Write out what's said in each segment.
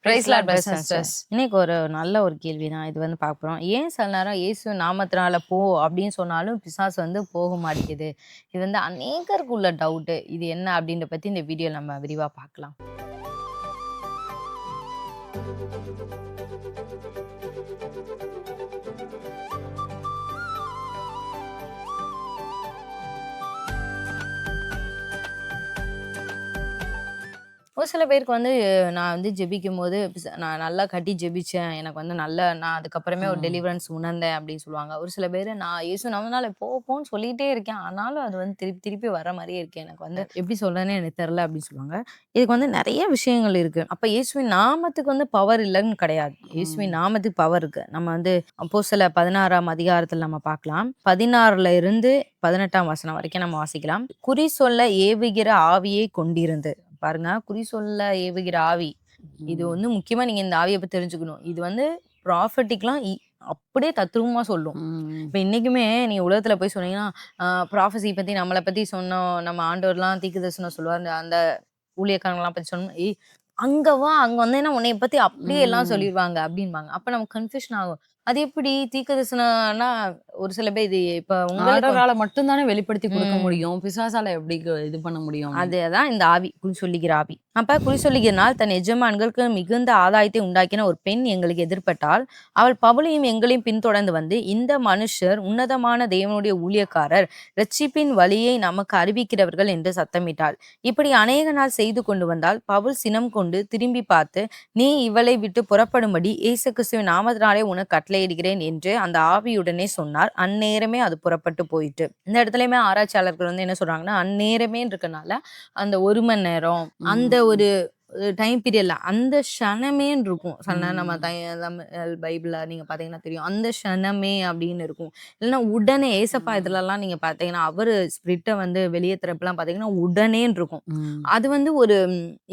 Price Lord brothers and sisters. இன்னைக்கு ஒரு நல்ல ஒரு கேள்வி தான் இது வந்து பார்க்குறோம். ஏன் சில நேரம் இயேசு நாமத்தினால போ அப்படின்னு சொன்னாலும் பிசாசு வந்து போக மாட்டேங்குது? இது வந்து அநேகருக்கு உள்ள டவுட்டு. இது என்ன அப்படின்றத பத்தி இந்த வீடியோ நம்ம விரிவா பார்க்கலாம். ஒரு சில பேருக்கு வந்து நான் வந்து ஜெபிக்கும்போது நான் நல்லா கட்டி ஜெபிச்சேன். எனக்கு வந்து நான் அதுக்கப்புறமே ஒரு டெலிவரன்ஸ் உணர்ந்தேன் அப்படின்னு சொல்லுவாங்க. ஒரு சில பேரு நான் இயேசு நாமத்தினால போன்னு சொல்லிட்டே இருக்கேன். ஆனாலும் அது வந்து திருப்பி திருப்பி வர மாரியே இருக்கு. எனக்கு வந்து எப்படி சொல்றதுன்னே எனக்கு தெரியல அப்படின்னு சொல்லுவாங்க. இதுக்கு வந்து நெறைய விஷயங்கள் இருக்கு. அப்ப இயேசுவின் நாமத்துக்கு வந்து பவர் இல்லன்னு கிடையாது. இயேசுவின் நாமத்துக்கு பவர் இருக்கு. நம்ம வந்து அப்போஸ்தல 16ஆம் அதிகாரத்துல நம்ம பார்க்கலாம். 16ல இருந்து 18ஆம் வசனம் வரைக்கும் நம்ம வாசிக்கலாம். குறி சொல்ல ஏவுகிற ஆவியை கொண்டிருந்து பாருங்க, குறி சொல்ல ஏவுகிற ஆவி. இது வந்து முக்கியமா நீங்க இந்த ஆவிய பத்தி தெரிஞ்சுக்கணும். இது வந்து ப்ராஃபெட்டிக்லாம் அப்படியே தத்ரூபமா சொல்லும். இப்ப இன்னைக்குமே நீங்க உலகத்துல போய் சொன்னீங்கன்னா, ப்ராஃபஸி பத்தி நம்மள பத்தி சொன்னோம். நம்ம ஆண்டவர்லாம் தீர்க்கதரிசனம் சொல்லுவாரு. அந்த ஊழியக்காரங்கலாம் பத்தி சொன்னோம். "ஏய் அங்க வா, அங்க வந்தேன்னா உன்னைய பத்தி அப்படியே எல்லாம் சொல்லிருவாங்க" அப்படின்பாங்க. அப்ப நமக்கு கன்ஃப்யூஷன் ஆகும். அது எப்படி தீர்க்கதரிசனம்னா ஒரு சில பேர் இது இப்ப உங்களுக்கு ஆண்டவரால மட்டும் தானே வெளிப்படுத்தி கொடுக்க முடியும். பிசாசால எப்படி இது பண்ண முடியும்? அதுதான் இந்த ஆவி, குறி சொல்லுகிற ஆவி. அப்ப குறி சொல்லுகிறனால் தன் எஜமான்களுக்கு மிகுந்த ஆதாயத்தை உண்டாக்கின ஒரு பெண் எங்களுக்கு எதிர்பட்டால், அவள் பவுலையும் எங்களையும் பின்தொடர்ந்து வந்து, இந்த மனுஷர் உன்னதமான தேவனுடைய ஊழியக்காரர், இரட்சிப்பின் வழியை நமக்கு அறிவிக்கிறவர்கள் என்று சத்தமிட்டாள். இப்படி அநேக நாள் செய்து கொண்டு வந்தால், பவுல் சினம் கொண்டு திரும்பி பார்த்து, நீ இவளை விட்டு புறப்படும்படி இயேசு கிறிஸ்துவின் நாமத்தினாலே உனக்கு கட்டளையிடுகிறேன் என்று அந்த ஆவியுடனே சொன்னார். அந்நேரமே அது புறப்பட்டு போயிட்டு. இந்த இடத்துலயுமே ஆராய்ச்சியாளர்கள் வந்து என்ன சொல்றாங்கன்னா, அந்நேரமே இருக்கனால அந்த 1 மணி நேரம் அந்த ஒரு டைம் பீரியட்ல அந்த க்ஷணமேன்னு இருக்கும். சில நேரம் நம்ம பைபிள்ல நீங்க பார்த்தீங்கன்னா தெரியும். அந்த க்ஷணமே அப்படின்னு இருக்கும். இல்லன்னா உடனே ஏசப்பா இதுலலாம் நீங்க பார்த்தீங்கன்னா, அவரு ஸ்பிரிட்ட வந்து வெளியேத்துறப்பலாம் பார்த்தீங்கன்னா, உடனேன்னு இருக்கும். அது வந்து ஒரு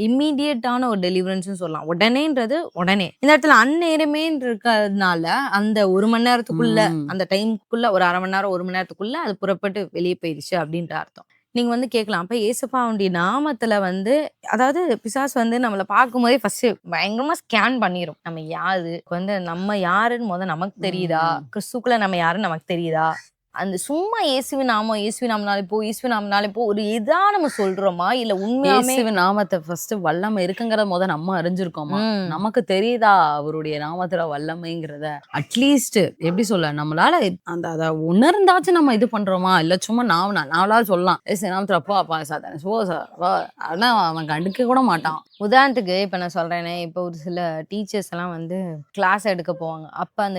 இம்மீடியேட்டான ஒரு டெலிவரன்ஸ்ன்னு சொல்லலாம். உடனேன்றது உடனே. இந்த இடத்துல அந்நேரமேன்னு இருக்கிறதுனால, அந்த 1 மணி நேரத்துக்குள்ள அந்த டைம்க்குள்ள ஒரு 1/2 மணி நேரம், 1 மணி நேரத்துக்குள்ள அது புறப்பட்டு வெளியே போயிருச்சு அப்படின்ற அர்த்தம். நீங்க வந்து கேட்கலாம். அப்ப இயேசுப்பாவுடைய நாமத்துல வந்து அதாவது பிசாசு வந்து நம்மள பார்க்கும்போதே ஃபர்ஸ்ட் பயங்கரமா ஸ்கேன் பண்ணிரும். நம்ம யாரு? வந்து நம்ம யாருன்னு நமக்கு தெரியுதா? கிறிஸ்துக்குள்ள நம்ம யாருன்னு நமக்கு தெரியுதா? அந்த சும்மா இயேசுவின் நாமம், இயேசுவின் நாமம்னாலே போ, இயேசுவின் நாமம்னாலே போ ஒரு இதா நம்ம சொல்றோமா? இல்ல உண்மையாமே இயேசுவின் நாமத்தை ஃபர்ஸ்ட் வல்லமை இருக்குங்கிறத நம்ம அறிஞ்சிருக்கோமா? நமக்கு தெரியுதா அவருடைய நாமத்துல வல்லமைங்கிறத? அட்லீஸ்ட் எப்படி சொல்ல, நம்மளால அந்த அத உணர்ந்தாச்சும் நம்ம இது பண்றோமா? இல்ல சும்மா நாவலால சொல்லலாம், இயேசு நாமத்துல அப்பா சாத்தானே போ ஆனா அவன் கண்டுக்க கூட மாட்டான். உதாரணத்துக்கு இப்ப நான் சொல்றேனே, இப்ப ஒரு சில டீச்சர்ஸ் எல்லாம் வந்து கிளாஸ் எடுக்க போவாங்க. அப்ப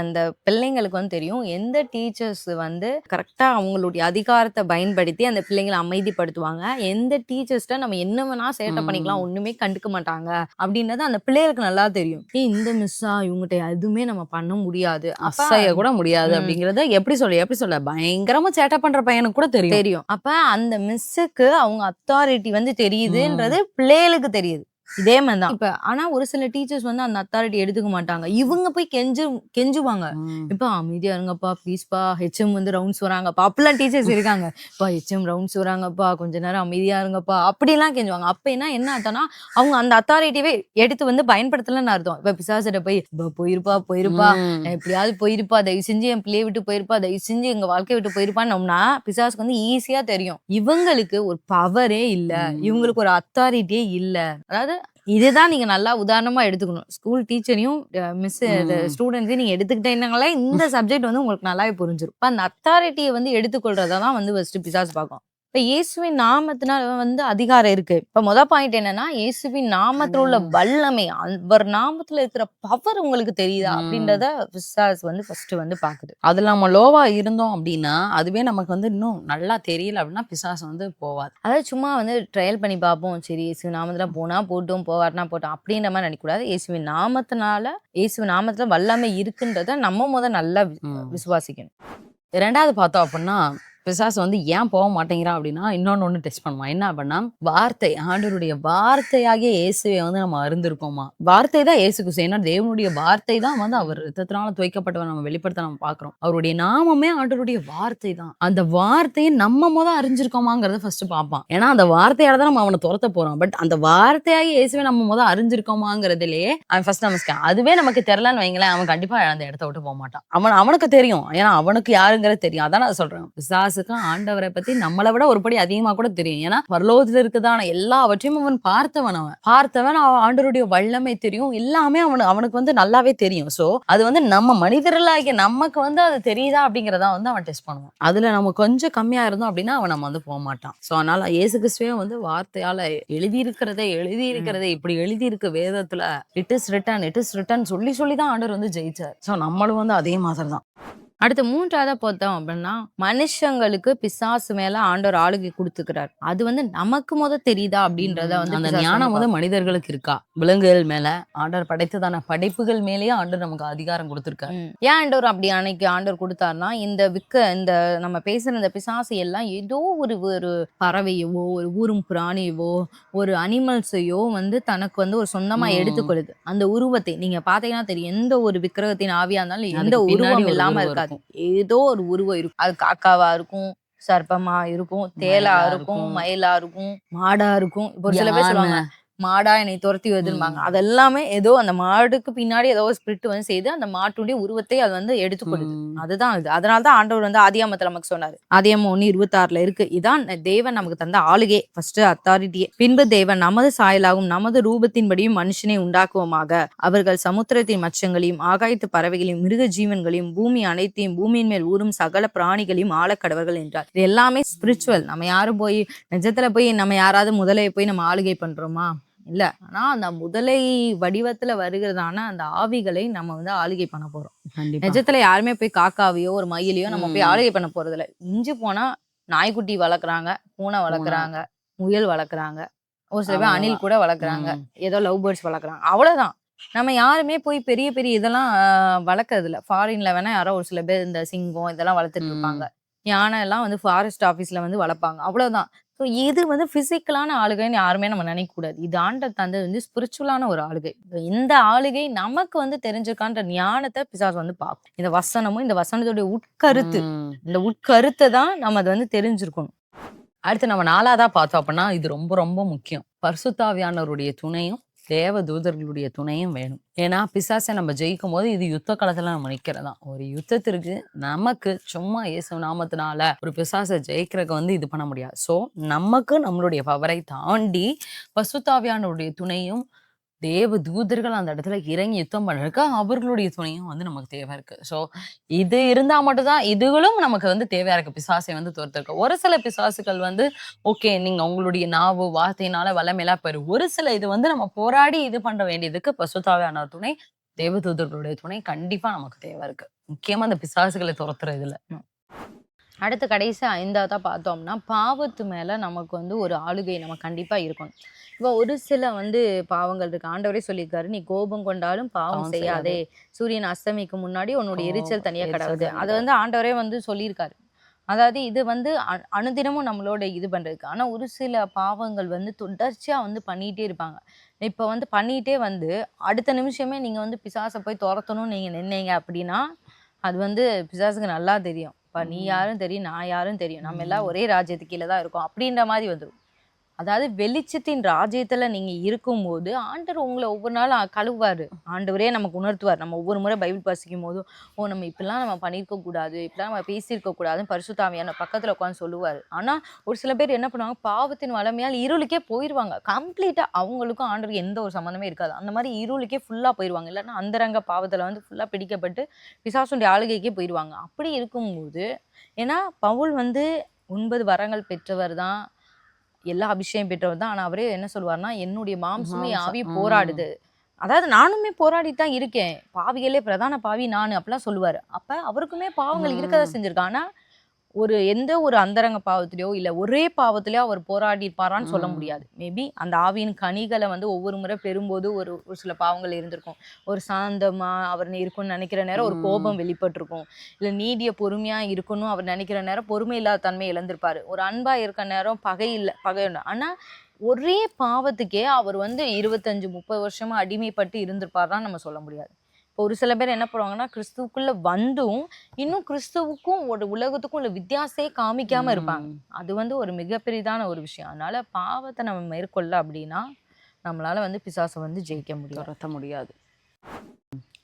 அந்த பிள்ளைங்களுக்கு வந்து தெரியும். எந்த டீச்சர்ஸ் வந்து கரெக்ட்டா அவங்களுடைய அதிகாரத்த பயன்படுத்தி அந்த பிள்ளைங்கள அமைதிப்படுத்துவாங்க. எந்த டீச்சர்ஸ்ட்ட நம்ம என்ன வேணா சேட்டை பண்ணிக்கலாம். ஒண்ணுமே கண்டுக்க மாட்டாங்க. அப்படின்றது அந்த பிள்ளைகளுக்கு நல்லா தெரியும். இந்த மிஸ்ஸா இவங்ககிட்ட எதுவுமே நம்ம பண்ண முடியாது. அசைய கூட முடியாது அப்படிங்கறத எப்படி சொல்ல பயங்கரமா சேட்டை பண்ற பையனுக்கு கூட தெரியும். அப்ப அந்த மிஸ்ஸுக்கு அவங்க அத்தாரிட்டி வந்து தெரியுதுன்றது பிள்ளைகளுக்கு தெரியுது. இதே மாதிரிதான். இப்ப ஆனா ஒரு சில டீச்சர்ஸ் வந்து அந்த அத்தாரிட்டி எடுத்துக்க மாட்டாங்க. இவங்க போய் கெஞ்சுவாங்க. இப்ப அமைதியா இருங்கப்பா ப்ளீஸ்ப்பா, ஹெச்எம் வந்து ரவுண்ட்ஸ் வராங்கப்பா. அப்படிலாம் டீச்சர்ஸ் இருக்காங்க. இப்ப ஹெச்எம் ரவுண்ட்ஸ் வராங்கப்பா, கொஞ்ச நேரம் அமைதியா இருங்கப்பா, அப்படிலாம் கெஞ்சுவாங்க. அப்ப என்ன அர்த்தம்னா, அவங்க அந்த அத்தாரிட்டியவே எடுத்து வந்து பயன்படுத்தலன்னு அர்த்தம். இப்ப பிசாசிட்ட போய் போயிருப்பா, எப்படியாவது போயிருப்பா, தயவு செஞ்சு என் பிள்ளைய விட்டு போயிருப்பா, தயவு செஞ்சு எங்க வாழ்க்கைய விட்டு போயிருப்பான்னோம்னா, பிசாசுக்கு வந்து ஈஸியா தெரியும். இவங்களுக்கு ஒரு பவரே இல்ல. இவங்களுக்கு ஒரு அத்தாரிட்டியே இல்ல. அதாவது இதுதான் நீங்க நல்லா உதாரணமா எடுத்துக்கணும். ஸ்கூல் டீச்சரையும் ஸ்டூடெண்ட்ஸையும் நீங்க எடுத்துக்கிட்டீங்கனாலே இந்த சப்ஜெக்ட் வந்து உங்களுக்கு நல்லாவே புரிஞ்சிரும். இப்ப அந்த அத்தாரிட்டிய வந்து எடுத்துக்கொள்றத தான் வந்து ஃபர்ஸ்ட் பிசாசு பார்க்கும். இப்ப இயேசுவின் நாமத்தினால வந்து அதிகாரம் இருக்கு. இப்ப பாயிண்ட் என்னன்னா, இயேசுவின் நாமத்துல உள்ள வல்லமை, அவர் நாமத்துல இருக்கிற பவர் உங்களுக்கு தெரியுதா? அப்படின்றத பிசாசு வந்து ஃபர்ஸ்ட் வந்து பாக்குது. அதுல நம்ம லோவா இருந்தோம் அப்படின்னா, அதுவே நமக்கு வந்து இன்னும் நல்லா தெரியல அப்படின்னா பிசாசு வந்து போவாது. அதாவது சும்மா வந்து ட்ரையல் பண்ணி பார்ப்போம். சரி இயேசு நாமத்துல போனா போட்டும், போகாட்டினா போட்டும் அப்படின்ற மாதிரி நினைக்கக்கூடாது. இயேசுவின் நாமத்துல வல்லமை இருக்குன்றத நம்ம நல்லா விசுவாசிக்கணும். 2வது பார்த்தோம் அப்படின்னா, பிசாசு வந்து ஏன் போக மாட்டேங்கிறான் அப்படின்னா இன்னொன்னு டெஸ்ட் பண்ணுவான். என்ன அப்படின்னா வார்த்தை, ஆண்டவருடைய வார்த்தையாகிய இயேசுவை வந்து நம்ம அறிந்திருக்கோமா? வார்த்தை தான் இயேசு கிறிஸ்து. ஏன்னா தேவனுடைய வார்த்தை தான் வந்து அவர் ரத்தத்தினால துவைக்கப்பட்டவர் நம்ம வெளிப்படுத்த நம்ம பார்க்கிறோம். அவருடைய நாமமே ஆண்டவருடைய வார்த்தை தான். அந்த வார்த்தையை நம்ம அறிஞ்சிருக்கோமாங்கிறத ஃபர்ஸ்ட் பார்ப்பான். ஏன்னா அந்த வார்த்தையால தான் நம்ம அவனை துரத்த போறோம். பட் அந்த வார்த்தையாகிய இயேசுவை நம்ம அறிஞ்சிருக்கோமாங்கிறதுலயே அவன் ஃபர்ஸ்ட் நமஸ்காரம். அதுவே நமக்கு தெரியலன்னு வைங்களேன், அவன் கண்டிப்பா அந்த இடத்த விட்டு போக மாட்டான். அவனுக்கு தெரியும். ஏன்னா அவனுக்கு யாருங்கிறது தெரியும். அதான் நான் சொல்றேன். பிசாசுக்கு ஆண்டவரை பத்தி நம்மளை விட ஒரு படி அதிகமா கூட தெரியும். ஏன்னா பரலோகத்துல இருக்குதான எல்லாவற்றையும் அவன் பார்த்தவன் ஆண்டவருடைய வல்லமை தெரியும். எல்லாமே அவனுக்கு வந்து நல்லாவே தெரியும். சோ அது வந்து நம்ம மனிதர்களாகிய நமக்கு வந்து அது தெரியுதா அப்படிங்கறத வந்து அவன் டெஸ்ட் பண்ணுவான். அதுல நம்ம கொஞ்சம் கம்மியா இருந்தோம் அப்படின்னா அவன் நம்ம வந்து போக மாட்டான். சோ அதனால இயேசு கிறிஸ்துவே வந்து வார்த்தையால எழுதியிருக்கிறதை இப்படி எழுதியிருக்கு வேதத்துல, இட் இஸ் ரிட்டன் சொல்லி தான் ஆண்டவர் வந்து ஜெயிச்சார். சோ நம்மளும் வந்து அதே மாதிரி தான். அடுத்து 3ஆவதா பார்த்தோம் அப்படின்னா, மனுஷங்களுக்கு பிசாசு மேல ஆண்டவர் ஆளுகை குடுத்துக்கிறார். அது வந்து நமக்கு தெரியுதா அப்படின்றத வந்து அந்த பிசாசு ஞானம் வந்து வந்து மனிதர்களுக்கு இருக்கா? விலங்குகள் மேல, ஆண்டவர் படைத்ததான படைப்புகள் மேலேயே ஆண்டவர் நமக்கு அதிகாரம் கொடுத்திருக்காரு. ஏன் ஆண்டவர் அப்படி அன்னைக்கு ஆண்டவர் கொடுத்தாருன்னா, இந்த நம்ம பேசுற இந்த பிசாசு எல்லாம் ஏதோ ஒரு பறவையவோ, ஒரு ஊரும் பிராணியவோ, ஒரு அனிமல்ஸையோ வந்து தனக்கு வந்து ஒரு சொந்தமா எடுத்துக்கொள்ளுது. அந்த உருவத்தை நீங்க பார்த்தீங்கன்னா தெரியும். எந்த ஒரு விக்கிரகத்தின் ஆவியா இருந்தாலும் எந்த அதுக்கு பின்னாடி உருவம் ஒரு இல்லாம உருவம் இருக்காது. இருக்கும். ஏதோ ஒரு உருவம் இருக்கும். அது காக்காவா இருக்கும், சர்ப்பமா இருக்கும், தேளா மயிலா இருக்கும், இருக்கும். மயிலா இருக்கும், மாடா இருக்கும். இப்போ ஒரு சில பேர் யானை. சொல்லுவாங்க, மாடா என்னை துரத்தி வருதும்பாங்க. ம். அதெல்லாமே ஏதோ அந்த மாடுக்கு பின்னாடி ஏதோ ஒரு ஸ்பிரிட் வந்து செய்து அந்த மாட்டுடைய உருவத்தை அது வந்து எடுத்துக்கொள்ளுது. ம். அதுதான் இது. அதனால தான் ஆண்டவர் வந்து ஆதியாமத்துல நமக்கு சொன்னாரு. ஆதியாகமம் 1:26 இருக்கு. இதான் தேவன் நமக்கு தந்த ஆளுகை, ஃபர்ஸ்ட் அத்தாரிட்டியே. பின்பு தேவன் நமது சாயலாகும் நமது ரூபத்தின்படியும் மனுஷனை உண்டாக்குவோமாக. அவர்கள் சமுத்திரத்தின் மச்சங்களையும் ஆகாயத்து பறவைகளையும் மிருக ஜீவன்களையும் பூமி அனைத்தையும் பூமியின் மேல் ஊறும் சகல பிராணிகளையும் ஆளக்கடவர்கள் என்றார். இது எல்லாமே ஸ்பிரிச்சுவல். நம்ம யாரும் போய் நிஜத்துல போய் நம்ம யாராவது முதலையை போய் நம்ம ஆளுகை பண்றோமா? இல்ல. ஆனா அந்த முதலை வடிவத்துல வருகிறதான அந்த ஆவிகளை நம்ம வந்து ஆளுகை பண்ண போறோம். கண்டிப்பா. நிஜத்துல யாருமே போய் காக்காவையோ ஒரு மயிலையோ நம்ம போய் ம். ஆளுகை பண்ண போறது இல்ல. மிஞ்சி போனா நாய்க்குட்டி வளர்க்குறாங்க, பூனை வளர்க்குறாங்க, முயல் வளர்க்குறாங்க, ஒரு சில பேர் அணில் கூட வளர்க்குறாங்க, ஏதோ லவ் பேர்ட்ஸ் வளர்க்குறாங்க, அவ்வளவுதான். நம்ம யாருமே போய் பெரிய பெரிய இதெல்லாம் வளர்க்கறது இல்ல. ஃபாரின்ல வேணா யாரோ ஒரு சில பேர் இந்த சிங்கம் இதெல்லாம் வளர்த்துட்டு இருப்பாங்க. யானை எல்லாம் வந்து ஃபாரஸ்ட் ஆஃபீஸ்ல வந்து வளர்ப்பாங்க, அவ்வளவுதான். ஸோ இது வந்து பிசிக்கலான ஆளுகைன்னு யாருமே நம்ம நினைக்க கூடாது. இது ஆண்டவர் தந்தது வந்து ஸ்பிரிச்சுவலான ஒரு ஆளுகை. இந்த ஆளுகை நமக்கு வந்து தெரிஞ்சிருக்கான்ற ஞானத்தை பிசாசு வந்து பார்க்கும். இந்த வசனமும் இந்த வசனத்துடைய உட்கருத்து, இந்த உட்கருத்தை தான் நம்ம அதை வந்து தெரிஞ்சிருக்கணும். அடுத்து நம்ம 4ஆவதா பார்த்தோம் அப்படின்னா இது ரொம்ப ரொம்ப முக்கியம். பரிசுத்தாவியானவருடைய துணையும் தேவ தூதர்களுடைய துணையும் வேணும். ஏன்னா பிசாசை நம்ம ஜெயிக்கும் போது இது யுத்த காலத்துல நம்ம நிக்கிறதா. ஒரு யுத்தத்திற்கு நமக்கு சும்மா இயேசு நாமத்தினால ஒரு பிசாசை ஜெயிக்கிறதுக்கு வந்து இது பண்ண முடியாது. சோ நமக்கு நம்மளுடைய பவரை தாண்டி பரிசுத்தாவியானவருடைய துணையும் தேவ தூதர்கள் அந்த இடத்துல இறங்கி யுத்தம் பண்றதுக்கு அவர்களுடைய துணையும் வந்து நமக்கு தேவை இருக்கு. சோ இது இருந்தா மட்டும்தான் இதுகளும் நமக்கு வந்து தேவையா இருக்கு பிசாசை வந்து தோர்த்திருக்கு. ஒரு சில பிசாசுகள் வந்து ஓகே நீங்க உங்களுடைய நாவு வார்த்தையினால வல்லமையெல்லாம் பெரு. ஒரு சில இது வந்து நம்ம போராடி இது பண்ண வேண்டியதுக்கு பசுத்தாவியான துணை, தேவ தூதர்களுடைய துணை கண்டிப்பா நமக்கு தேவை இருக்கு. முக்கியமா அந்த பிசாசுகளை துரத்துறதுல. அடுத்து கடைசி 5ஆவதா பார்த்தோம்னா, பாவத்து மேல நமக்கு வந்து ஒரு ஆளுகை நம்ம கண்டிப்பா இருக்கணும். இப்போ ஒரு சில வந்து பாவங்கள் இருக்கு. ஆண்டவரே சொல்லியிருக்காரு, "நீ கோபம் கொண்டாலும் பாவம் செய்யாதே. சூரியன் அஸ்தமிக்கும் முன்னாடி உன்னுடைய எரிச்சல் தனியா கடவுது." அது வந்து ஆண்டவரே வந்து சொல்லியிருக்காரு. அதாவது இது வந்து அனுதினமும் நம்மளோட இது பண்றதுக்கு. ஆனா ஒரு சில பாவங்கள் வந்து தொடர்ச்சியா வந்து பண்ணிட்டே இருப்பாங்க. இப்ப வந்து பண்ணிட்டே வந்து அடுத்த நிமிஷமே நீங்க வந்து பிசாச போய் தொரத்தணும்னு நீங்க நின்னீங்க அப்படின்னா, அது வந்து பிசாசுக்கு நல்லா தெரியும். இப்ப நீ யாரும் தெரியும், நான் யாரும் தெரியும். நம்ம எல்லாம் ஒரே ராஜ்யத்துக்கு கீழ தான் இருக்கோம். அப்படின்ற மாரி வந்துரும். அதாவது வெளிச்சத்தின் ராஜ்யத்துல நீங்க இருக்கும்போது, ஆண்டவர் உங்கள ஒவ்வொரு நாளும் கழுவுவாரு. ஆண்டவரே நமக்கு உணர்த்துவார். நம்ம ஒவ்வொரு முறை பைபிள் வாசிக்கும்போதும், "ஓ! நம்ம இப்படிலாம் நம்ம பண்ணியிருக்க கூடாது. இப்படிலாம் நம்ம பேசியிருக்க கூடாதுன்னு" பரிசுத்த ஆவியானவர் பக்கத்துல உட்கார்ந்து சொல்லுவாரு. ஆனா, ஒரு சில பேர் என்ன பண்ணுவாங்க, பாவத்தின் வல்லமையால் இருளுக்கே போயிருவாங்க. கம்ப்ளீட்டா அவங்களுக்கும் ஆண்டவருக்கும் எந்த ஒரு சம்மந்தமே இருக்காது. அந்த மாரி இருளுக்கே ஃபுல்லா போயிருவாங்க. இல்லன்னா அந்தரங்க பாவத்துல வந்து ஃபுல்லா பிடிக்கப்பட்டு, பிசாசுடைய ஆளுகைக்கே போயிருவாங்க. அப்படி இருக்கும்போது ஏன்னா பவுல் வந்து 9 வரங்கள் பெற்றவர் தான். எல்லா அபிஷேகம் பெற்றவர் தான். ஆனா அவரே என்ன சொல்லுவாருன்னா, "என்னுடைய மாம்சமும் என் ஆவியும் போராடுது." அதாவது நானுமே போராடிட்டு தான் இருக்கேன். பாவிகளே பிரதான பாவி நானு அப்படிலாம் சொல்லுவாரு. அப்ப அவருக்குமே பாவங்கள் இருக்கதான் செஞ்சிருக்கு. ஆனா ஒரு எந்த ஒரு அந்தரங்க பாவத்திலயோ இல்ல ஒரே பாவத்திலயோ அவர் போராடி இருப்பாரான்னு சொல்ல முடியாது. மேபி அந்த ஆவியின் கனிகளை வந்து ஒவ்வொரு முறை பெறும்போது ஒரு ஒரு சில பாவங்கள் இருந்திருக்கும். ஒரு சாந்தமா அவர் இருக்கும்னு நினைக்கிற நேரம் ஒரு கோபம் வெளிப்பட்டிருக்கும். இல்ல நீடிய பொறுமையா இருக்கணும் அவர் நினைக்கிற நேரம் பொறுமை இல்லாத தன்மை இழந்திருப்பாரு. ஒரு அன்பா இருக்க நேரம் பகை இல்லை பகை உண்டு. ஆனா ஒரே பாவத்துக்கே அவர் வந்து 25-30 வருஷமா அடிமைப்பட்டு இருந்திருப்பாருதான் நம்ம சொல்ல முடியாது. இப்போ ஒரு சில பேர் என்ன பண்ணுவாங்கன்னா கிறிஸ்துவுக்குள்ள வந்தும் இன்னும் கிறிஸ்துவுக்கும் ஒரு உலகத்துக்கும் உள்ள வித்தியாசத்தையே காமிக்காம இருப்பாங்க. அது வந்து ஒரு மிகப்பெரிதான ஒரு விஷயம். அதனால பாவத்தை நம்ம மேற்கொள்ள அப்படின்னா நம்மளால வந்து பிசாசை வந்து ஜெயிக்க முடியும், துரத்த முடியாது.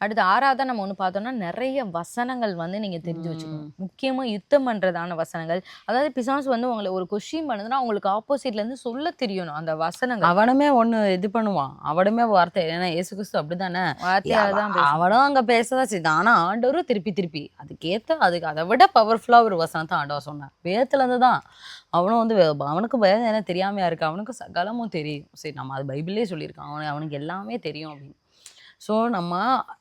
அடுத்து 6வதா நம்ம ஒண்ணு பார்த்தோம்னா நிறைய வசனங்கள் வந்து நீங்க தெரிஞ்சு வச்சுக்கணும். முக்கியமா யுத்தம் பண்றதான வசனங்கள். அதாவது பிசாசு வந்து உங்களை ஒரு கொஸ்டின் பண்ணுதுன்னா உங்களுக்கு ஆப்போசிட்ல இருந்து சொல்ல தெரியணும் அந்த வசனங்கள். அவனுமே ஒண்ணு இது பண்ணுவான், அவனுமே வார்த்தை. ஏன்னா இயேசு கிறிஸ்து அப்படித்தானே, வார்த்தையாலதான் பேசுவான். அவனும் அங்க பேசதான் செய்தான். ஆனா ஆண்டவரும் திருப்பி அதுக்கேத்த அதுக்கு அதை விட பவர்ஃபுல்லா ஒரு வசனத்தை ஆண்டவர் சொன்னார். வேதத்துல இருந்து தான். அவனும் வந்து அவனுக்கும் வேதம் என்ன தெரியாமையா இருக்கு, அவனுக்கும் சகலமும் தெரியும். சரி, நம்ம அது பைபிள்லேயே சொல்லியிருக்கான், அவனுக்கு எல்லாமே தெரியும் அப்படின்னு. ஸோ நம்ம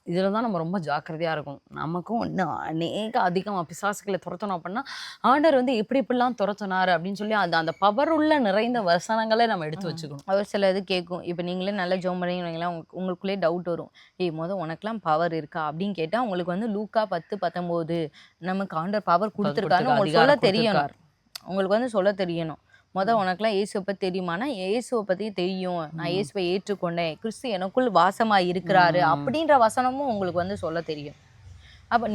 இதில் தான் நம்ம ரொம்ப ஜாக்கிரதையாக இருக்கணும். நமக்கும் இன்னும் அதிகமாக பிசாசுகளை துரத்தணும் அப்படின்னா ஆண்டவர் வந்து எப்படிலாம் துரத்தினார் அப்படின்னு சொல்லி அந்த பவர் உள்ள நிறைந்த வசனங்களை நம்ம எடுத்து வச்சுக்கணும். அவர் சில இது கேட்கும். இப்போ நீங்களே நல்லா ஜோம் பண்ணீங்கன்னா உங்களுக்குள்ளே டவுட் வரும். உனக்கெல்லாம் பவர் இருக்கா அப்படின்னு கேட்டால் உங்களுக்கு வந்து லூக்கா 10:19 நமக்கு ஆண்டவர் பவர் கொடுத்துருக்காருன்னு உங்களுக்கு சொல்ல தெரியணும். உங்களுக்கு வந்து சொல்ல தெரியணும். உனக்குலாம் இயேசுவை பற்றி தெரியுமானா இயேசுவை பற்றி தெரியும், நான் இயேசுவை ஏற்றுக்கொண்டேன், கிறிஸ்து எனக்குள் வாசமா இருக்கிறாரு அப்படின்ற வசனமும் உங்களுக்கு வந்து சொல்ல தெரியும். அப்போ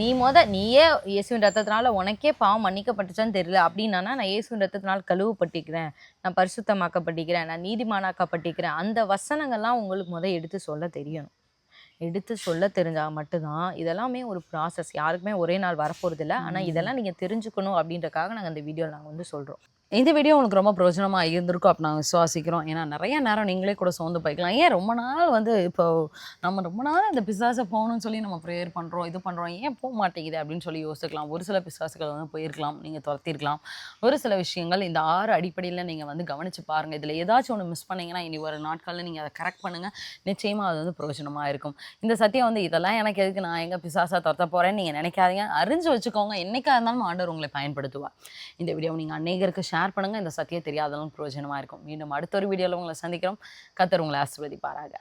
நீயே இயேசுவின் ரத்தத்தினால உனக்கே பாவம் மன்னிக்கப்பட்டுச்சான்னு தெரியல அப்படின்னா நான் இயேசுவின் ரத்தத்தினால் கழுவப்பட்டிருக்கிறேன், நான் பரிசுத்தமாக்கப்பட்டிருக்கிறேன், நான் நீதிமானாக்கப்பட்டிருக்கிறேன், அந்த வசனங்கள்லாம் உங்களுக்கு எடுத்து சொல்ல தெரியணும். எடுத்து சொல்ல தெரிஞ்சால் மட்டும்தான். இதெல்லாமே ஒரு ப்ராசஸ், யாருக்குமே ஒரே நாள் வரப்போகிறது இல்லை. ஆனால் இதெல்லாம் நீங்கள் தெரிஞ்சுக்கணும் அப்படின்றக்காக நாங்கள் இந்த வீடியோவில் நாங்கள் வந்து சொல்கிறோம். இந்த வீடியோ உங்களுக்கு ரொம்ப பிரயோஜனமாக இருந்திருக்கும் அப்படி நாங்கள் விசுவாசிக்கிறோம். ஏன்னா நிறைய நேரம் நீங்களே கூட சோர்ந்து போய்க்கலாம். ஏன் ரொம்ப நாள் வந்து இப்போ நம்ம ரொம்ப நாள் இந்த பிசாசை போகணும்னு சொல்லி நம்ம ப்ரேயர் பண்ணுறோம், இது பண்ணுறோம், ஏன் போக மாட்டேங்குது அப்படின்னு சொல்லி யோசிக்கலாம். ஒரு சில பிசாசுகள் வந்து போயிருக்கலாம், நீங்கள் துரத்திருக்கலாம். ஒரு சில விஷயங்கள் இந்த 6 அடிப்படையில் நீங்கள் வந்து கவனித்து பாருங்கள். இதில் ஏதாச்சும் ஒன்று மிஸ் பண்ணிங்கன்னா இனி ஒரு நாட்களில் நீங்கள் அதை கரெக்ட் பண்ணுங்கள். நிச்சயமாக அது வந்து பிரயோஜனமாக இருக்கும். இந்த சத்தியம் வந்து இதெல்லாம் எனக்கு எதுக்கு, நான் எங்கே பிசாசை துரத்த போகிறேன்னு நீங்கள் நினைக்காதீங்க. அறிஞ்சு வச்சுக்கோங்க. என்னைக்காக இருந்தாலும் ஆண்டவர் உங்களை பயன்படுத்துவார். இந்த வீடியோவை நீங்கள் அநேகருக்கு ஷேர் பண்ணுங்கள். இந்த சத்தியம் தெரியாதவங்களும் பிரயோஜனமாக இருக்கும். மீண்டும் அடுத்த ஒரு வீடியோவில் உங்களை சந்திக்கிறோம். கர்த்தர் உங்களை ஆசீர்வதிப்பாராக.